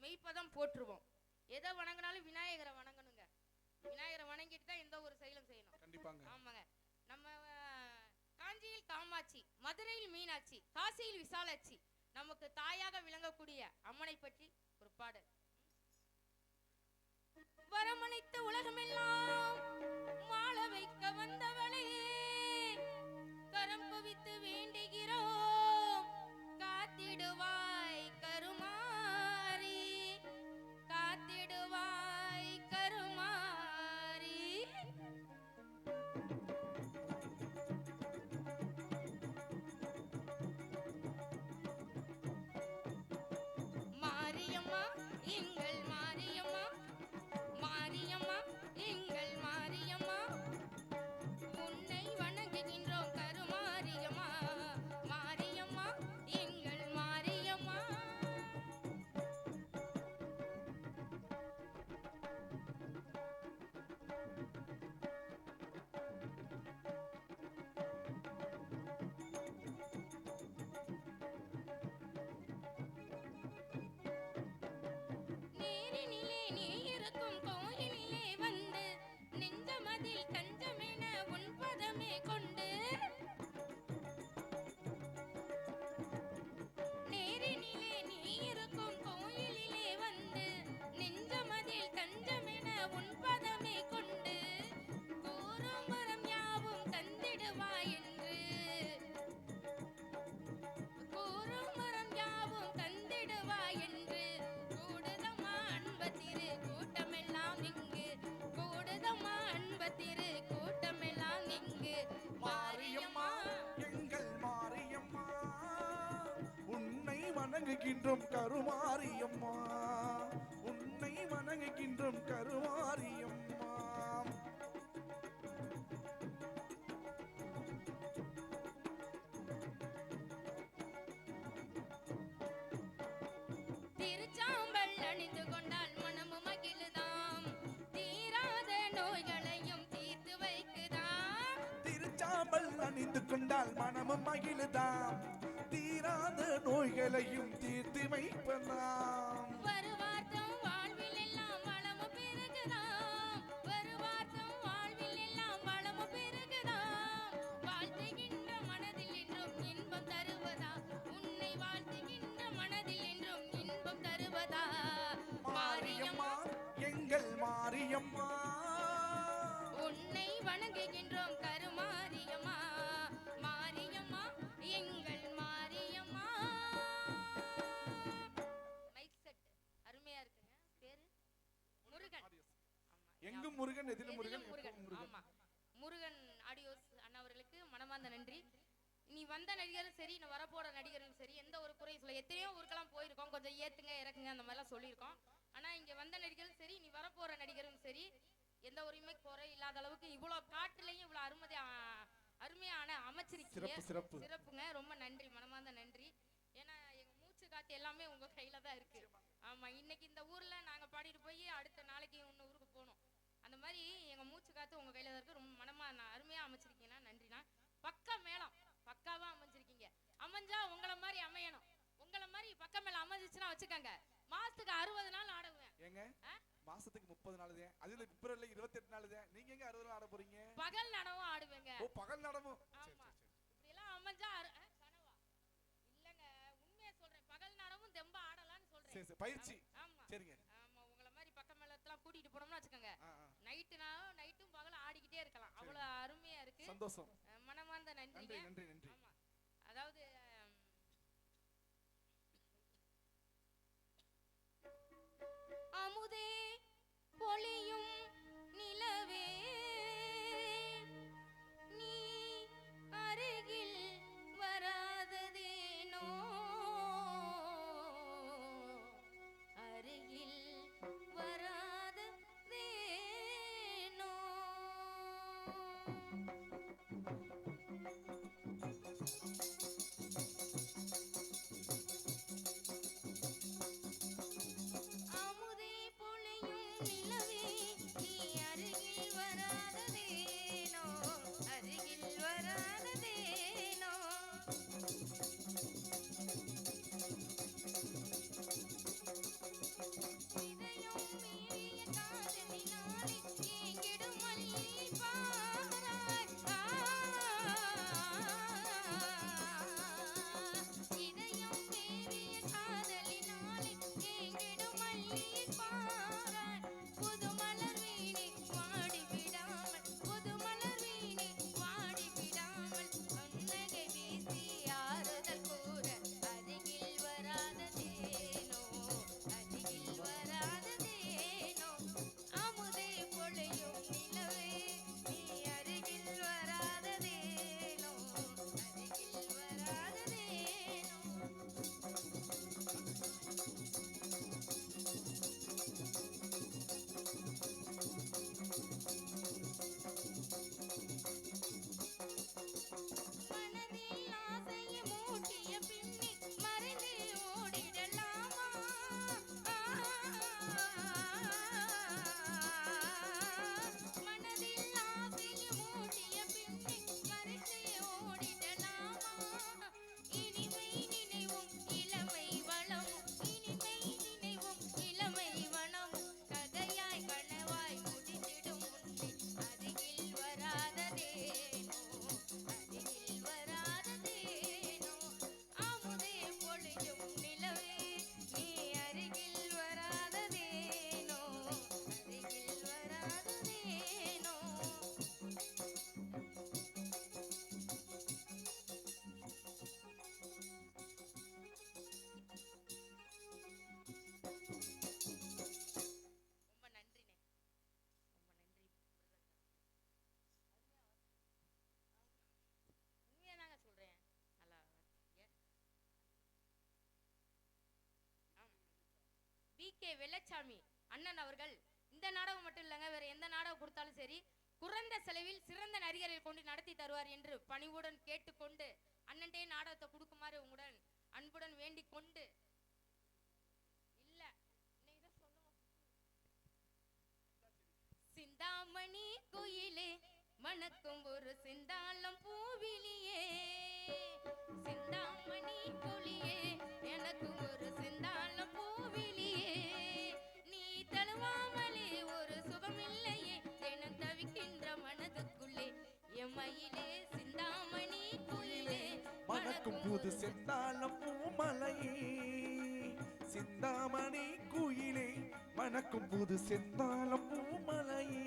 மெய்ப்பதம் போற்றுவோம். எதை வணங்கினாலும் விநாயகரை வணங்கணுங்க. விநாயகரை வணங்கிட்டு தான் எந்த ஒரு செயலும் செய்யணும். கண்டிப்பாங்க. ஆமாங்க. நம்ம காஞ்சியில் காமாட்சி, மதுரையில் மீனாட்சி, காசியில் விசாலாட்சி, நமக்கு தாயாக விளங்கக்கூடிய அம்மனை பற்றி ஒரு பாடல். வரமணைத்த உலகமெல்லாம் மாள வைக்க வந்தவளே, கரம் குவித்து வேண்டுகிறோம் காத்திடுவாய் கருமாரி, காத்திடுவாய் கருமாரி. மாரியம்மா எங்கள் மாரியம்மா, மாரியம்மா எங்கள் மாரியம்மா, உன்னை வணங்குகின்றோம் கருமாரியம்மா, மாரியம்மா எங்கள் மாரியம்மா. நேரினிலே நீ இருக்கும் கோயிலிலே வந்து, நெஞ்சமதில் தஞ்சமென உன் பதமே கொண்டு, நேரினிலே நீ இருக்கும் கோயிலிலே வந்து, நெஞ்சமதில் தஞ்சமென உன் பதமே கொண்டு, கூறும் வரம் யாவும் தந்திடுவாய் என்று, கூறும் வரம் யாவும் தந்திடுவாய் என்று, கூடுதம்மா அன்பத்திரு கூட்டமெல்லாம் இங்கு, கூடுதம்மா அன்பத்திரு கூட்டமெல்லாம் இங்கு. மாரியம்மா எங்கள் மாரியம்மா, உன்னை வணங்குகின்றோம் கருமாரியம்மா, உன்னை வணங்குகின்றோம் கருமாரியம்மா. திருச்சாம்பல் அணிந்து கொண்டால் மனமும் மகிழுதாம், தீராத நோய்களையும் தீர்த்து வைக்குதாம். திருச்சாம்பல் அணிந்து கொண்டால் மனமும் மகிழுதாம், தீராத நோய்களையும் தீர்த்து வைப்பதாம். வருவார்த்தம் வாழ்வில் எல்லாம் வளமும் பெருகுதாம், வருவார்த்தம் வாழ்வில் எல்லாம் வளமும் பெருகுதாம். வாழ்த்துகின்ற மனதில் என்றும் இன்பம் தருவதா, உன்னை வாழ்த்துகின்ற மனதில் என்றும் இன்பம் தருவதா. மாரியம்மா எங்கள் மாரியம்மா, உன்னை வணங்குகின்றோம் கருமாரியம்மா, மாரியம்மா எங்கள் மாரியம்மா. மைக் செட் அருமையா இருக்குங்க. பேரு முருகன். ஆமா, எங்கும் முருகன் எதிலும் முருகன் எதிலும் முருகன். எப்பவும் முருகன். ஆமா, முருகன் ஆடியோஸ் அண்ணா அவர்களுக்கு மனமார்ந்த நன்றி. நீ வந்த நடிகரும் சரி, நான் வரப்போற நடிகரும் சரி, எந்த ஒரு குறையும் சொல்ல. எத்தனையோ ஊருக்கெல்லாம் போயிருக்கோம், கொஞ்சம் ஏத்துங்க இறக்குங்க அந்த மாதிரிலாம் சொல்லியிருக்கோம். ஆனா இங்க வந்த நடிகரும் சரி, நீ வரப்போற நடிகரும் சரி, எந்த உரிமை குறை இல்லாத அளவுக்கு இவ்வளவு காட்டுலையும் இவ்வளவு அருமையான அமைச்சிருக்கீங்க. சிறப்பு சிறப்பு சிறப்புங்க. ரொம்ப நன்றி, மனமார்ந்த நன்றி. ஏன்னா எங்க மூச்சு காத்து எல்லாமே உங்க கையில தான் இருக்கு. ஆமா, இன்னைக்கு இந்த ஊர்ல நாங்க பாடிட்டு போய் அடுத்த நாளைக்கு இன்னும் ஊருக்கு போகணும். அந்த மாதிரி எங்க மூச்சு காத்து உங்க கையில தான் இருக்கு. ரொம்ப மனமா அருமையா அமைச்சிருக்கீங்கன்னா நன்றிண்ணா. பக்கா மேளம் பக்காவா அமைஞ்சிருக்கீங்க. அமைஞ்சா உங்களை மாதிரி அமையணும். உங்களை மாதிரி பக்கம் மேல அமைஞ்சிச்சுன்னா வச்சுக்கோங்க, மாசத்துக்கு 60 நாள் ஆடுவேன். ஏங்க மாசத்துக்கு 30 நாள் தான், அதுல பிப்ரவரில 28 நாள் தான். நீங்க எங்க 60 நாள் ஆட போறீங்க? பகல் நடவும் ஆடுவேங்க. ஓ பகல் நடமும். ஆமா, இப்படி எல்லாம் அமைஞ்சா கனவா இல்லங்க, உண்மையா சொல்றேன். பகல் நடவும் தெம்பா ஆடலாம்னு சொல்றேன். சரி சரி, பயிற்சி. ஆமா சரிங்க. ஆமா, உங்களை மாதிரி பக்கம் மேளத்தெல்லாம் கூட்டிட்டு போனோம்னு வச்சுக்கோங்க, நைட்டும் பகலும் ஆடிக்கிட்டே இருக்கலாம். அவ்வளவு அருமையா இருக்கு. சந்தோஷம். மனமார்ந்த நன்றிங்க. நன்றி நன்றி நன்றி. ஆமா, அதாவது அமுதே பொழியும் நிலவே, நீ அருகில் வராததேனோ, அருகில் வராததேனோ. அமுதே பொழியும் நிலவே, வெள்ளச்சாமி அண்ணன் அவர்கள் இந்த நாடகம் மட்டும் இல்லைங்க, வேற எந்த நாடகம் கொடுத்தாலும் சரி குறைந்த செலவில் சிறந்த நடிகரை கொண்டு நடத்தி தருவார் என்று பணிவுடன் கேட்டுக்கொண்டு அண்ணன்டே நாடகத்தை கொடுக்குமாறு உங்களுடன் அன்புடன் வேண்டிக் கொண்டு இல்ல சிந்தாமணி கோயிலே மணக்கும் ஒரு சிந்தாளம் பூவிலியே, சிந்தாமணி கோயிலே எனக்கு ஒரு சிந்தாளம் பூவிலியே, நீ தழுவாமலே ஒரு சுகமில்லையே தினம் தவிக்கின்ற மனதுக்குள்ளே, எம்மையிலே சிந்தாமணி கோயிலே மணக்கும் புது செந்தாளம் பூமலையே, சிந்தாமணி குயிலே மணக்கும் புது செந்தாளம் பூமலையே.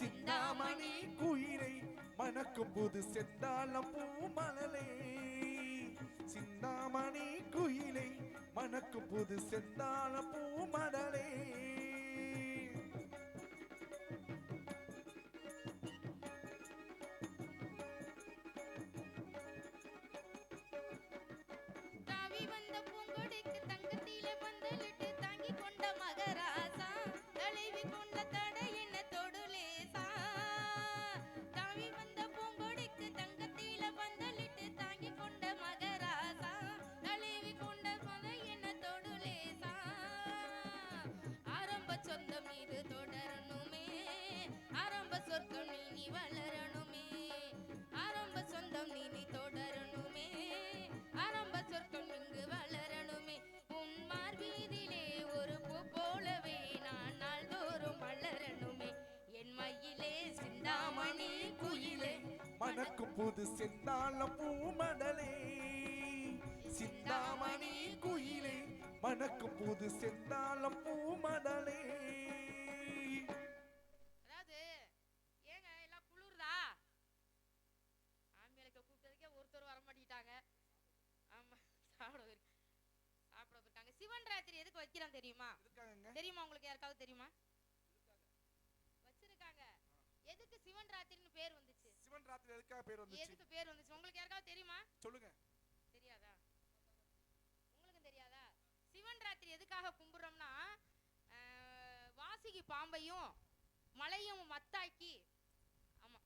சிந்தாமணி குயிலை மணக்கும் புது செந்தாளம் பூமலலே, சிந்தாமணி குயிலை மணக்கும் புது செந்தாளம் பூமலலே. மணக்கும் புது செந்தாளம் பூமடலே, சிந்தாமணி குயிலே மணக்கும் புது செந்தாளம் பூமடலே. அதாவது ஏங்க எல்லாம் குளிர்தா, ஆம்பளைக்கு கூப்பிட்டதுக்கே ஒருத்தர் வர மாட்டேங்கிட்டாங்க. ஆமா, சாப்பிட இருக்காங்க. சிவன் ராத்திரி எதுக்கு வைக்கிறான் தெரியுமா? தெரியுமா உங்களுக்கு? யாருக்காவது தெரியுமா? வச்சிருக்காங்க. எதுக்கு சிவன் ராத்திரின்னு பேர் வந்துச்சு? சிவன் ராத்திரி எதுக்காக பேர் வந்துச்சு? எதுக்கு பேர் வந்துச்சு உங்களுக்கு யாருக்காவது தெரியுமா? சொல்லுங்க. தெரியாதா? உங்களுக்கு தெரியாதா? சிவன் ராத்திரி எதுக்காக கும்பிடுறோம்னா, வாசுகி பாம்பையும் மலையும் மத்தாக்கி, ஆமா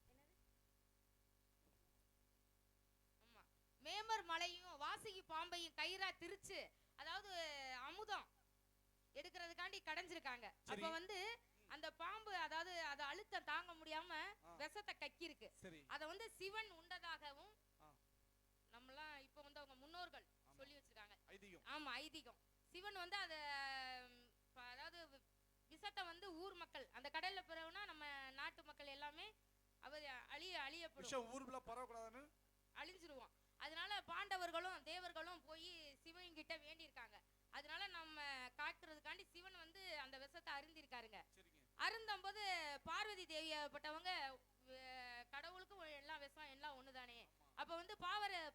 ஆமா மேமர் மலையும் வாசுகி பாம்பையும் கயிறா திரிச்சு, அதாவது அமுதம் எடுக்கிறதுக்காண்டி கடைஞ்சிருக்காங்க. அப்ப வந்து அந்த பாம்பு அதாவது அத அழுத்தம் தாங்க முடியாம விஷத்தை கக்கி இருக்கு. அத வந்து சிவன் உண்டதாகவும் நம்மலாம் இப்ப வந்து அவங்க முன்னோர்கள் சொல்லி வச்சிருக்காங்க. ஆமா, ஐதீகம். சிவன் வந்து அத அதாவது விஷத்தை வந்து ஊர் மக்கள் அந்த கடல்ல பிறகுனா நம்ம நாட்டு மக்கள் எல்லாமே அழியப்படும். ஊருக்குள்ள பரவக்கூடாதுன்னு அழிஞ்சிருவோம். அதனால பாண்டவர்களும் தேவர்களும் போய் சிவன் கிட்ட வேண்டி இருக்காங்க. அதனால நம்ம காட்டுறதுக்காண்டி சிவன் வந்து அந்த விஷத்தை அருந்திருக்காருங்க. அருந்தம்போது பார்வதி தேவியாப்பட்டவங்க கடவுளுக்கும் எல்லாம் விஷம் எல்லாம் ஒண்ணுதானே. அப்ப வந்து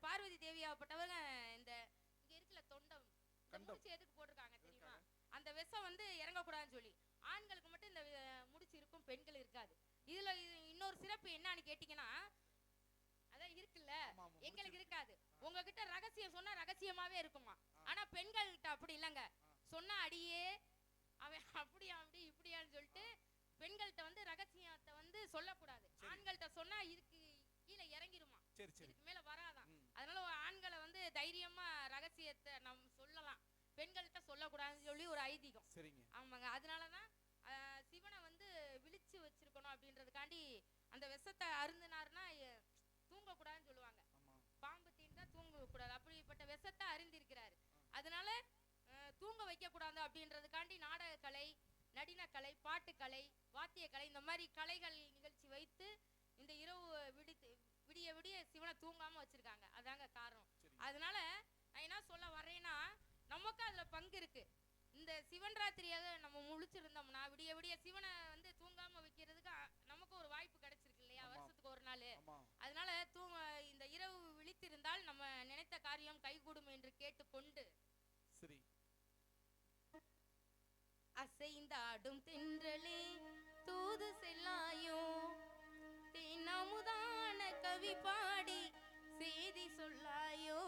பார்வதி தேவியாப்பட்டவங்க இந்த இங்க இருக்குல தொண்டம் முடிச்சு எதுக்கு போட்டிருக்காங்க தெரியுமா? அந்த விஷம் வந்து இறங்கக்கூடாதுன்னு சொல்லி. ஆண்களுக்கு மட்டும் இந்த முடிச்சு இருக்கும், பெண்கள் இருக்காது. இதுல இன்னொரு சிறப்பு என்னன்னு கேட்டீங்கன்னா, அதான் இருக்குல்ல, எங்களுக்கு இருக்காது. உங்ககிட்ட ரகசியம் சொன்னா ரகசியமாவே இருக்குமா. ஆனா பெண்கள்கிட்ட அப்படி இல்லைங்க. சொன்னா அடியே அவன் அப்படியா அப்படி இப்படியான்னு சொல்லிட்டு பெண்கள்கிட்ட வந்து ரகசியத்தை வந்து சொல்லக்கூடாது. ஆண்கள்கிட்ட சொன்னா இதுக்கு கீழே இறங்கிருமா, இதுக்கு மேல வராதான். அதனால ஆண்களை வந்து தைரியமா ரகசியத்தை நம்ம சொல்லலாம், பெண்கள்கிட்ட சொல்லக்கூடாதுன்னு சொல்லி ஒரு ஐதீகம். ஆமாங்க. அதனாலதான் சிவனை வந்து விழிச்சு வச்சிருக்கணும் அப்படின்றதுக்காண்டி அந்த விஷத்தை அருந்தினார்னா தூங்கக்கூடாதுன்னு சொல்லுவாங்க. பாம்பு தீண்டா தூங்க கூடாது, அப்படிப்பட்ட விஷத்தை அருந்திருக்கிறாரு. அதனால நடினக்கலை, பாட்டுக்கலை, வாத்தியக்கலை, இந்த மாதிரி கலைகள் நிகழ்ச்சி வைத்து இந்த இரவு விடிய விடிய சிவனை தூங்காம வச்சிருக்காங்க. அதாங்க காரணம். அதனால நான் என்ன சொல்ல வரேன்னா, நமக்கு அதுல பங்கு இருக்கு. இந்த சிவன் ராத்திரியாக நம்ம முழிச்சிருந்தோம்னா விடிய விடிய சிவனை வந்து தூங்காம வைக்கிறதுக்கு நமக்கு ஒரு வாய்ப்பு கிடைச்சிருக்கு இல்லையா, வருஷத்துக்கு ஒரு நாள். அதனால இந்த இரவு விழித்திருந்தால் நம்ம நினைத்த காரியம் கைகூடும் என்று கேட்டுக்கொண்டு, சரி, அசைந்தாடும் தென்றலே தூது செல்லாயோ, தேனமுதான கவி பாடி செய்தி சொல்லாயோ,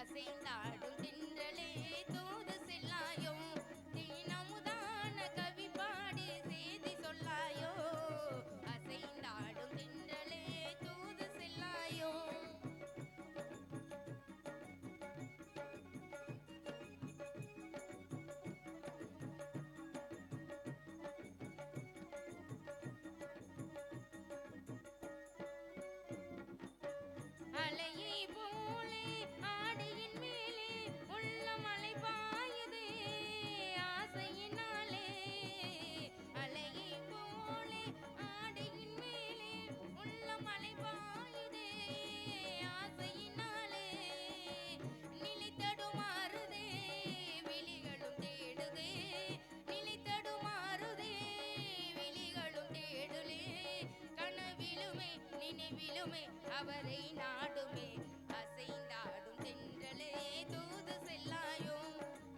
அசைந்தாடும் தென்றலே தூது செல்லாயோ, தேனமுதான கவி பாடி செய்தி சொல்லாயோ, அசைந்தாடும் தென்றலே தூது செல்லாயோ. அலையை போலே ஆடியின் மேலே உள்ள மலை பாயுதே ஆசையினாலே, அலையை போலே ஆடியின் மேலே உள்ள மலை பாயுதே ஆசையினாலே, நிலை தடுமாறுதே விழிகளும் தேடுதே, நிலை தடுமாறுதே விழிகளும் தேடுலே, கனவிலுமே நினைவிலுமே அவரை நாடுமே, அசைந்தாடும் தென்றலே தூது செல்லாயோ,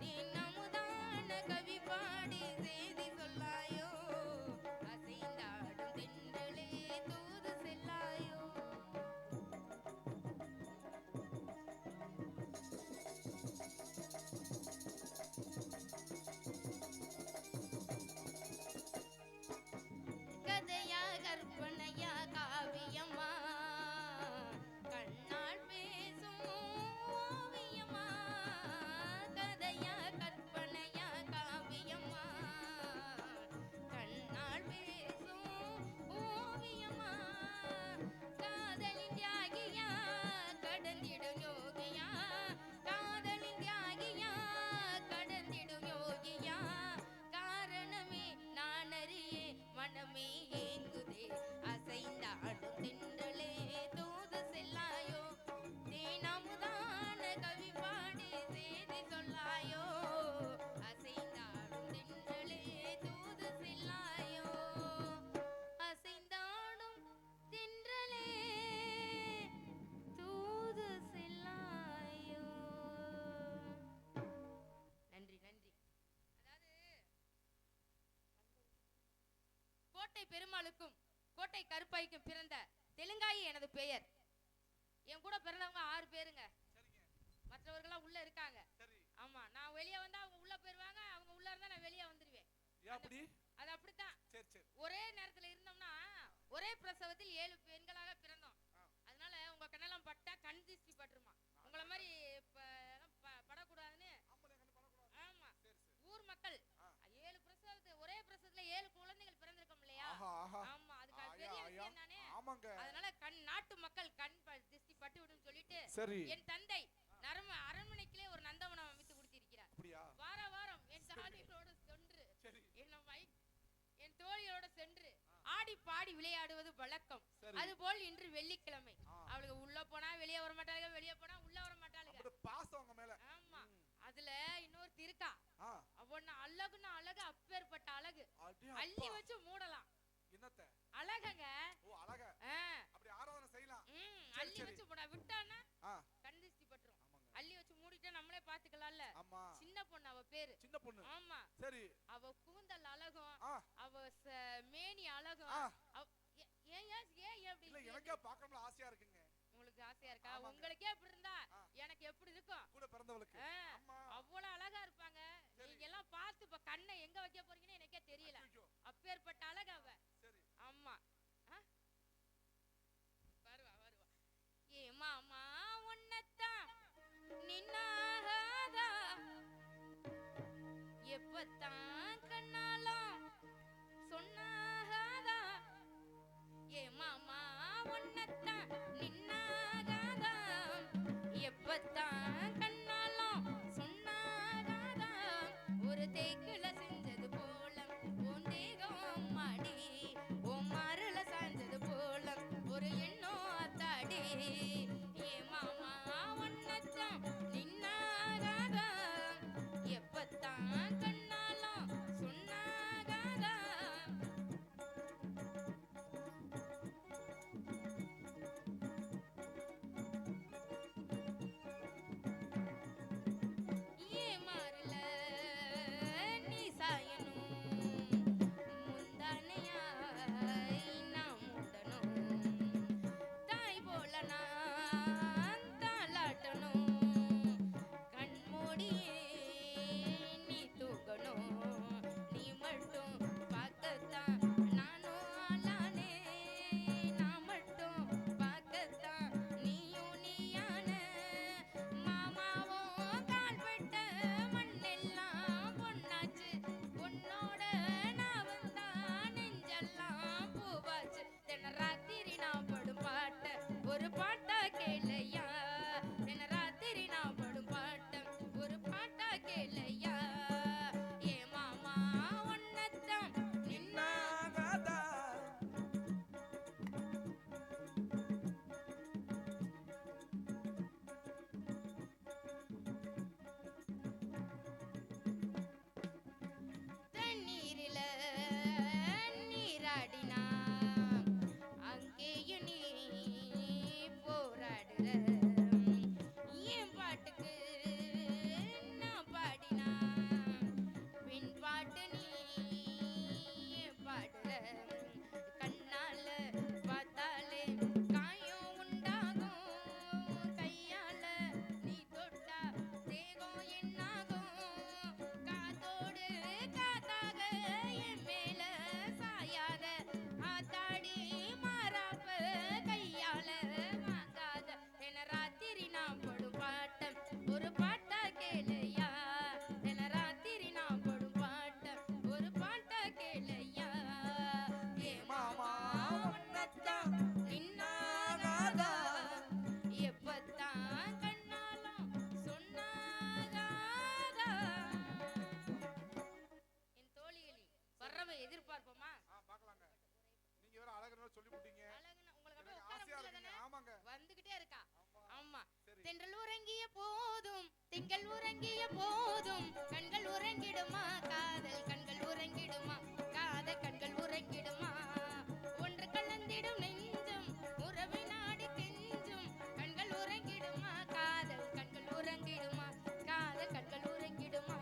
தினமுதான கவி பாடி செய்தி சொல்லாயோ, அசைந்தாடும் தென்றலே தூது செல்லாயோ. கதையா கற்பனையா காவியமா, கண்ணால் பேசும் ஓவியமா, கதையா கற்பனையா காவியமா, கண்ணால் பேசும் ஓவியமா, காதலின் தியாகியா கடந்திடும் யோகியா, காதலின் தியாகியா கடந்திடும் யோகியா, காரணமே நான் அறியே மனமே ஏங்குதே, அசைந்தாடும் தென்றலே தூது செல்லாயோ, தேனமுதான கவி பாடி செய்தி சொல்லாயோ, அசைந்தாடும் தென்றலே தூது செல்லாயோ, அசைந்தாடும் தென்றலே தூது செல்லாயோ. நன்றி நன்றி. அதாவது கோட்டை பெருமாளுக்கும் கோட்டை கருப்பாய்க்கும் பிறந்த தெலுங்காயி எனது பெயர். என் கூட பிறந்தவங்க 6 பேருங்க. மற்றவர்கள்லாம் உள்ள இருக்காங்க. ஆமா, நான் வெளியே வந்தா அவங்க உள்ள போயிருவாங்க, அவங்க உள்ள இருந்தா நான் வெளியே வந்துருவேன். அது அப்படித்தான். ஒரே நேரத்துல இருந்தோம்னா ஒரே பிரசவத்தில் 7 பெண்களாக பிறந்தோம். அதனால உங்க கண்ணெல்லாம் பட்டா கண் திருஷ்டி பட்டுருமா. உங்களை மாதிரி படக்கூடாதுன்னு. ஆமா, ஊர் மக்கள் 7 பிரசவத்து ஒரே பிரசவத்துல 7 குழந்தைகள் பிறந்திருக்கும் இல்லையா. ஆமா, அதுக்கு பெரிய விஷயம் தானே. அதனால நாட்டு மக்கள் கண் திருஷ்டி பட்டு விடும் சொல்லிட்டு என் தந்தை அரண்மனைக்குள்ளே ஒரு நந்தவனம் அமைத்து கொடுத்திருக்கிறார். வார வாரம் என் சாதிகளோடு சென்று என் தோழியோட சென்று ஆடி பாடி விளையாடுவது வழக்கம். அதுபோல் இன்று வெள்ளிக்கிழமை அவளுக்கு உள்ள போனா வெளியே வர மாட்டாளுங்க, வெளியே போனா உள்ள வர மாட்டாளுங்க. ஆமா, அதுல இன்னொரு இருக்கா, அவன அழகுன்னா அழகு, அப்பேற்பட்ட அழகு. அள்ளி வச்சு மூடலாம். அழகங்க. அள்ளி வச்சு விட்டானா கண் திருஷ்டி பட்டுரும். அள்ளி வச்சு மூடிட்டா நம்மளே பாத்துக்கலாம்ல. சின்ன பொண்ணு, அவ பேரு. ஆமா, சரி. அவ கூந்தல் அழகும், அவ மேனி அழகும். எனக்கே பார்க்கணும்னு ஆசையா இருக்குங்க. உங்களுக்கு ஆசையா இருக்கா? உங்களுக்கே அப்படி இருந்தா எனக்கு எப்படி இருக்கும்? கூட பிறந்தவளுக்கு அவ்வளவு அழகா இருப்பாங்க. நீங்க எல்லாம் பார்த்து இப்ப கண்ணை எங்க வைக்க போறீங்கன்னு எனக்கே தெரியல. அப்பேற்பட்ட அழகு அவ. ஆமா, வருவா வருவா. ஏ மாமா உன்னத்தான் நின்னாகாதா, எப்பத்தான் கண்ணாலும் சொன்னாகாதா, ஏ மாமா உன்னத்தான் நின்னாகாதா, எப்பத்தான் கண்ண தாண்டி ஏ மாமா ஒன்னத்தான் நின்னாகாதா எப்பத்தான் கண்ணாலும் சொன்னாகாதா ஏ மாறல நீ சாயணும் முந்தானையா நான் மூடணும் தாய் போல நான் தாளாட்டணும் கண்மூடியே நீ தூக்கணும் நீ மட்டும் பார்க்கத்தான் நானும் ஆளானே நான் மட்டும் பார்க்கத்தான் நீயும் நீயான மாமாவும் கால்பட்ட மண்ணெல்லாம் பொன்னாச்சு உன்னோட நான் வந்தா நெஞ்செல்லாம் பூவாச்சு தின ராத்திரி நான் படும் பாட்ட ஒரு பாட்டா கேளையா தின ராத்திரி நான் படும் பாட்ட ஒரு பாட்டா கேளையா ஏ மாமா ஒன்னத்தான் நின்னாகாதா தண்ணீரில நீராடினா அங்கேயும் நீ போராடுற என் பாட்டுக்கு நான் பாடினா பின் பாட்டு நீ ஏன் பாடுற கண்ணால பார்த்தாலே காயம் உண்டாகும் கையால நீ தொட்டா தேகம் என்னாகும் காத்தோடு காத்தாக என் மேல சாயாத ஆத்தாடி மாறாப்ப கையால வாங்காத தின ராத்திரி நான் படும் பாட்டம் ஒரு பாட்டா கேளையா தின ராத்திரி நான் படும் பாட்டம் ஒரு பாட்டா கேளையா ஏ மாமா ஒன்னத்தான் நின்னாகாதா எப்பத்தான் கண்ணாலும் சொன்னாகாதா என் தோழிகளே வர்றவ எதிர்பார்ப்போமா பார்க்கலாங்க. நீங்க வேற அழகுன்னு சொல்லி விட்டீங்க. அழகுனா உங்களுக்கு எனக்கு அப்படியே ஆசையா உட்கார இருக்குங்க. முடியல ஆமாங்க. வந்துகிட்டே இருக்கா ஆமா சரி. தென்றல் உறங்கிய போதும் திங்கள் உறங்கிய போதும் கண்கள் உறங்கிடுமா காதல் கண்கள் உறங்கிடுமா காதல் கண்கள் உறங்கிடுமா ஒன்று கலந்திடும் நெஞ்சம் உறவை நாடி கெஞ்சும் கண்கள் உறங்கிடுமா காதல் கண்கள் உறங்கிடுமா காதல் கண்கள் உறங்கிடுமா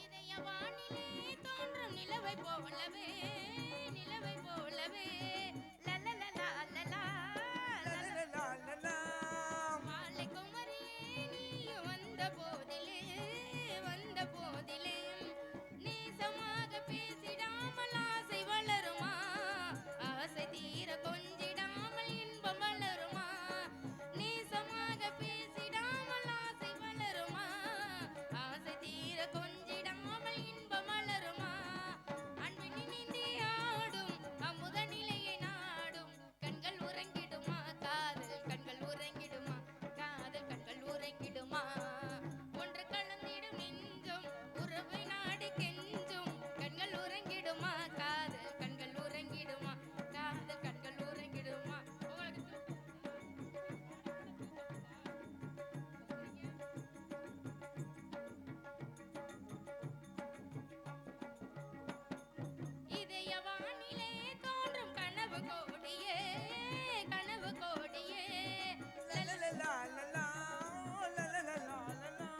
இதய வானிலே தோன்றும் நிலவை போலவே லலலலா லலா லலலலா. மாலை குமரியே நீயும் வந்த போதிலே நேசமாக பேசிடாமல் ஆசை வளருமா ஆசை தீர கொஞ்சிடாமல் இன்பம் வளருமா நேசமாக பேசிடாமல் ஆசை வளருமா ஆசை தீர கொஞ்சிடாமல் இன்பம் வளருமா அன்பு நினைந்தே ஆடும் அமுத நிலையை நாடும் கண்கள் உறங்கிடுமா காதல் கண்கள் உறங்கிடுமா காதல் கண்கள் உறங்கிடுமா ஒன்று கலந்திடும் நெஞ்சும் உறவை நாடி கெஞ்சும் கண்கள் உறங்கிடுமா காதல் கண்கள் உறங்கிடுமா காதல் கண்கள் உறங்கிடுமா உங்களுக்கு இதய வானிலே தோன்றும் கனவு கோடியே லலலலா லலா. லலலலா லலா.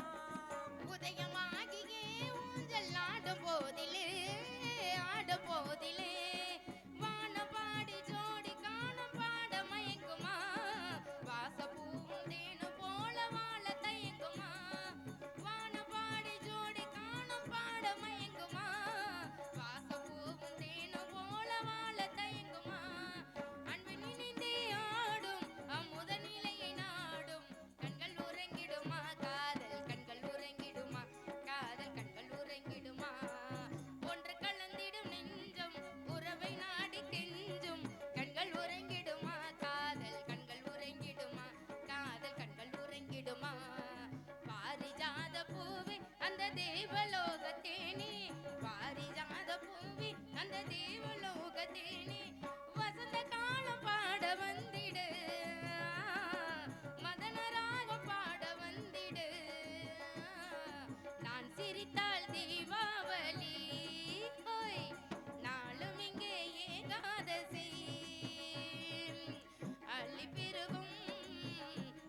உதயமாகியே ஊஞ்சல் ஆடும் போதிலே வானபாடி ஜோடி காணும் பாட மயங்குமா வாசப்பூவும் தேனு போல வாழ தயங்குமா வானபாடி ஜோடி காணும் பாட மயங்குமா வாசப்பூவும் தேனு போல வாழ தயங்குமா அன்பு நினைந்தே ஆடும் அமுத நிலையை நாடும் கண்கள் உறங்கிடுமா காதல் கண்கள் உறங்கிடுமா காதல் கண்கள் உறங்கிடுமா ஒன்று கலந்திடும் நெஞ்சம் உறவை நாடி கெஞ்சும் கண்கள் உறங்கிடுமா காதல் கண்கள் உறங்கிடுமா காதல் கண்கள் உறங்கிடுமா பாரிஜாத பூவே அந்த தேவலோ தேனே வசந்த காலம் பாட வந்திடு மதனராகம் பாட வந்திடு நான் சிரித்தால் தீபாவளி ஓய் நாளும் இங்கே ஏகாதசி அள்ளி பெருகும்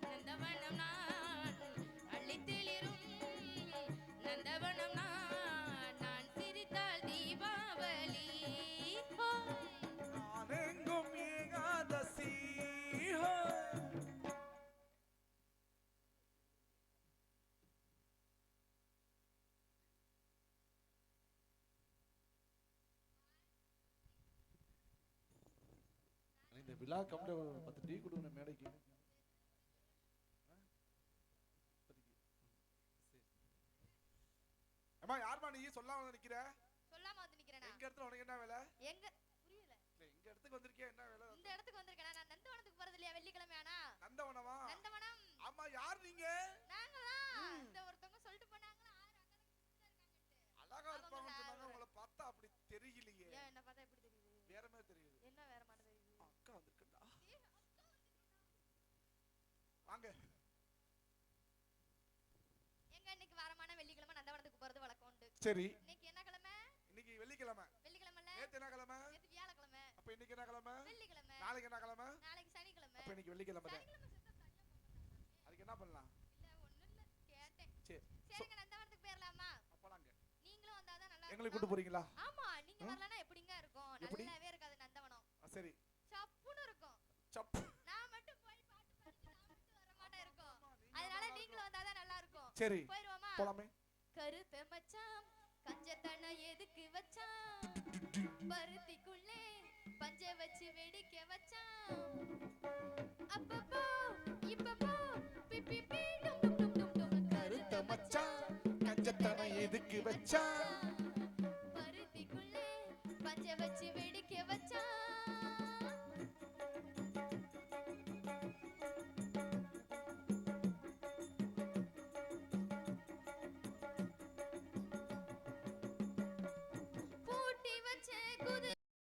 நந்தவனம் நான் அள்ளித்தெளிரும் நந்தவனம் நான் சிரித்தால் தீபாவளி நானெங்கும் ஏகாதசி ஹோய். இந்த விழா கம்ல 10 டீ கொடுங்க மேடைக்கு. அம்மா யார்மா நீ சொல்லாம வந்து நிக்கிற? சொல்லாம வந்து நிக்கிறேனா? எங்க இடத்துல உனக்கு என்ன வேலை? எங்க புரியல. இல்ல எங்க இடத்துக்கு வந்திருக்கியா என்ன வேலை? இந்த இடத்துக்கு வந்திருக்கேனா? நான் நந்தவனத்துக்கு போறது இல்லையா வெள்ளிக்கிழமை ஆனா? நந்தவனமா? நந்தவனம். ஆமா யார் நீங்க? நாங்களா? இந்த ஒருத்தவங்க சொல்லிட்டு போனாங்களா ஆறு அழகா இருப்பாங்கன்னு சொன்னாங்க. உங்களை பார்த்தா அப்படி தெரியலையே. ஏன் என்ன பார்த்தா எப்படி தெரியுது? வேற மாதிரி தெரியுது. என்ன வேற மாதிரி தெரியுது? அக்கா வந்திருக்கா. வாங்க. எங்க இன்னைக்கு வாரமான வெள்ளிக்கிழமை நந்தவனத்துக்கு போறது வழக்கம் உண்டு. சரி. இன்னைக்கு என்ன கிழமை? இன்னைக்கு வெள்ளிக்கிழமை. வெள்ளிக்கிழமைல. நேத்து என்ன கிழமை? நேத்து வியாழக்கிழமை. அப்ப இன்னைக்கு என்ன கிழமை? வெள்ளிக்கிழமை. நாளைக்கு என்ன கிழமை? நாளைக்கு சனிக்கிழமை. அப்ப இன்னைக்கு வெள்ளிக்கிழமை தான். சனிக்கிழமை செத்தா சரியா போகணும். அதுக்கு என்ன பண்ணலாம்? இல்ல ஒண்ணும் இல்ல கேட்டேன். சரி. சரிங்க நந்தவனத்துக்கு போயிரலாமா? அப்பலாங்க. நீங்களும் வந்தாதான் நல்லா எங்களை இருக்கும். கூட்டி போறீங்களா? ஆமா நீங்க வரலனா எப்படிங்க இருக்கும்? எப்படி? நல்லாவே இருக்காது நந்தவனம். சரி. சப்புன்னு இருக்கும். சப். நான் மட்டும் போய் பாட்டு பாடிட்டு நான் மட்டும் வர மாட்டேன் இருக்கும். அதனால நீங்களும் வந்தாதான் நல்லா இருக்கும். சரி. போயிடுவோமா? போலாமே. கருப்ப மச்சான் கஞ்சத்தன எதுக்கு வச்சான் பருத்திக்குள்ளே பஞ்ச வச்சு வெடிக்க வச்சான் அப்பப்போ இப்பப்போ பிப்பி பீ டும் டும் டும் டும் டும் கருத்த மச்சான் கஞ்சத்தன எதுக்கு வச்சான் பருத்திக்குள்ளே பஞ்ச வச்சு வெடிக்க